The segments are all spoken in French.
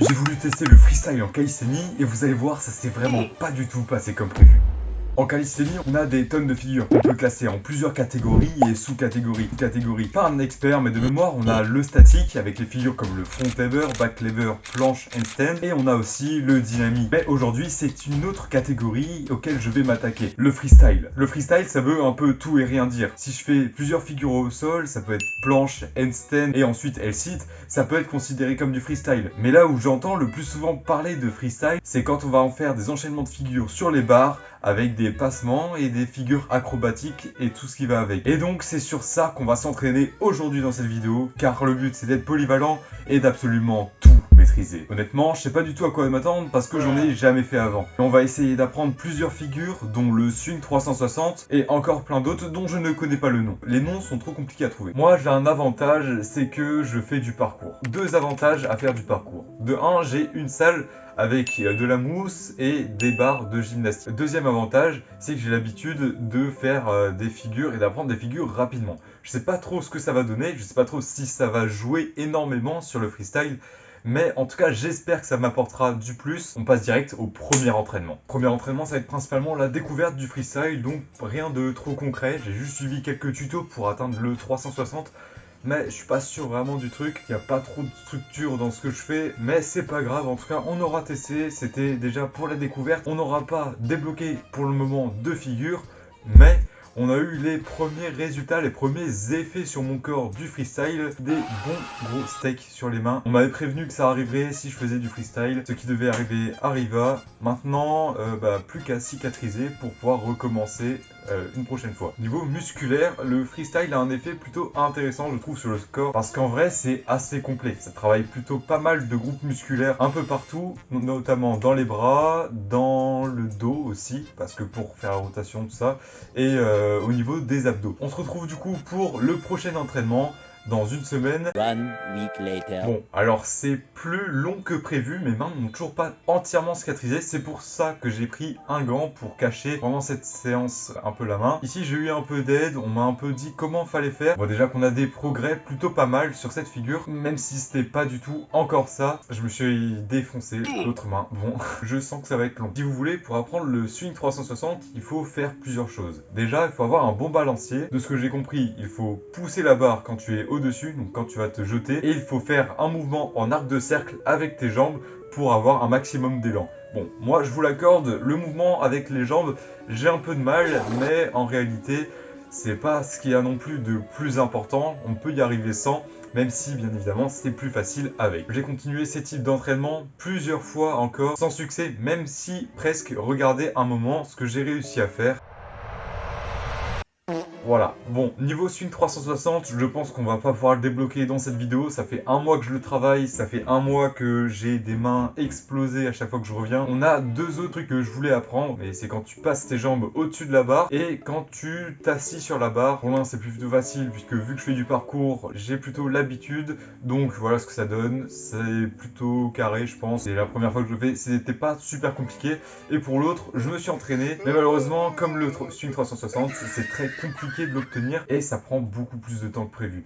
J'ai voulu tester le freestyle en calisthénie et vous allez voir, ça s'est vraiment pas du tout passé comme prévu. En calisthénie, on a des tonnes de figures qu'on peut classer en plusieurs catégories et sous-catégories. Pas un expert, mais de mémoire, on a le statique avec les figures comme le front lever, back lever, planche, handstand, et on a aussi le dynamique. Mais aujourd'hui, c'est une autre catégorie auquel je vais m'attaquer, le freestyle. Le freestyle, ça veut un peu tout et rien dire. Si je fais plusieurs figures au sol, ça peut être planche, handstand et ensuite L-sit, ça peut être considéré comme du freestyle. Mais là où j'entends le plus souvent parler de freestyle, c'est quand on va en faire des enchaînements de figures sur les barres, avec des passements et des figures acrobatiques et tout ce qui va avec. Et donc c'est sur ça qu'on va s'entraîner aujourd'hui dans cette vidéo, car le but c'est d'être polyvalent et d'absolument tout maîtriser. Honnêtement, je sais pas du tout à quoi m'attendre parce que j'en ai jamais fait avant. Et on va essayer d'apprendre plusieurs figures, dont le swing 360 et encore plein d'autres dont je ne connais pas le nom. Les noms sont trop compliqués à trouver. Moi j'ai un avantage, c'est que je fais du parcours. Deux avantages à faire du parcours. De un, j'ai une salle avec de la mousse et des barres de gymnastique. Deuxième avantage, c'est que j'ai l'habitude de faire des figures et d'apprendre des figures rapidement. Je sais pas trop ce que ça va donner, je sais pas trop si ça va jouer énormément sur le freestyle, mais en tout cas j'espère que ça m'apportera du plus. On passe direct au premier entraînement. Premier entraînement, ça va être principalement la découverte du freestyle, donc rien de trop concret. J'ai juste suivi quelques tutos pour atteindre le 360. Mais je suis pas sûr vraiment du truc, il n'y a pas trop de structure dans ce que je fais, mais c'est pas grave, en tout cas on aura testé, c'était déjà pour la découverte, on n'aura pas débloqué pour le moment de figures, mais on a eu les premiers résultats, les premiers effets sur mon corps du freestyle, des bons gros steaks sur les mains. On m'avait prévenu que ça arriverait si je faisais du freestyle, ce qui devait arriver arriva. Maintenant, plus qu'à cicatriser pour pouvoir recommencer une prochaine fois. Niveau musculaire, le freestyle a un effet plutôt intéressant je trouve sur le corps, parce qu'en vrai c'est assez complet. Ça travaille plutôt pas mal de groupes musculaires un peu partout, notamment dans les bras, dans le dos aussi, parce que pour faire la rotation tout ça, et au niveau des abdos. On se retrouve du coup pour le prochain entraînement dans une semaine. One week later. Bon, alors c'est plus long que prévu, mes mains n'ont toujours pas entièrement cicatrisé, c'est pour ça que j'ai pris un gant pour cacher pendant cette séance un peu la main. Ici j'ai eu un peu d'aide, on m'a un peu dit comment fallait faire. Bon, déjà qu'on a des progrès plutôt pas mal sur cette figure, même si c'était pas du tout encore ça, je me suis défoncé l'autre main. Bon, je sens que ça va être long. Si vous voulez, pour apprendre le swing 360, il faut faire plusieurs choses. Déjà, il faut avoir un bon balancier. De ce que j'ai compris, il faut pousser la barre quand tu es au-dessus, donc quand tu vas te jeter, et il faut faire un mouvement en arc de cercle avec tes jambes pour avoir un maximum d'élan. Bon, moi je vous l'accorde, le mouvement avec les jambes, j'ai un peu de mal, mais en réalité, c'est pas ce qu'il y a non plus de plus important, on peut y arriver sans, même si bien évidemment c'est plus facile avec. J'ai continué ces types d'entraînement plusieurs fois encore, sans succès, même si presque, regardez un moment ce que j'ai réussi à faire. Voilà, bon, niveau swing 360, je pense qu'on va pas pouvoir le débloquer dans cette vidéo. Ça fait un mois que je le travaille, ça fait un mois que j'ai des mains explosées à chaque fois que je reviens. On a deux autres trucs que je voulais apprendre, mais c'est quand tu passes tes jambes au-dessus de la barre et quand tu t'assis sur la barre. Pour l'un, c'est plutôt facile puisque vu que je fais du parcours, j'ai plutôt l'habitude. Donc voilà ce que ça donne, c'est plutôt carré je pense. Et la première fois que je le fais, c'était pas super compliqué. Et pour l'autre, je me suis entraîné, mais malheureusement, comme le swing 360, c'est très compliqué de l'obtenir et ça prend beaucoup plus de temps que prévu.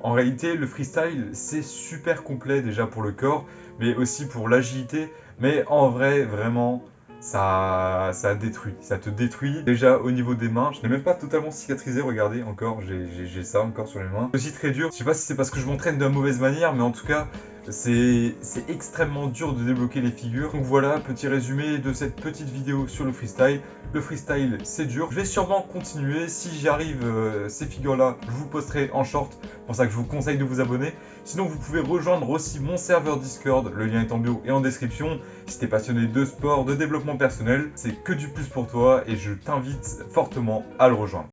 En réalité, le freestyle, c'est super complet déjà pour le corps, mais aussi pour l'agilité. Mais en vrai, vraiment, ça détruit. Ça te détruit déjà au niveau des mains. Je n'ai même pas totalement cicatrisé, regardez, encore, j'ai ça encore sur les mains. C'est aussi très dur. Je sais pas si c'est parce que je m'entraîne de la mauvaise manière, mais en tout cas, c'est extrêmement dur de débloquer les figures. Donc voilà, petit résumé de cette petite vidéo sur le freestyle. Le freestyle, c'est dur. Je vais sûrement continuer. Si j'y arrive, ces figures-là, je vous posterai en short. C'est pour ça que je vous conseille de vous abonner. Sinon, vous pouvez rejoindre aussi mon serveur Discord. Le lien est en bio et en description. Si t'es passionné de sport, de développement personnel, c'est que du plus pour toi et je t'invite fortement à le rejoindre.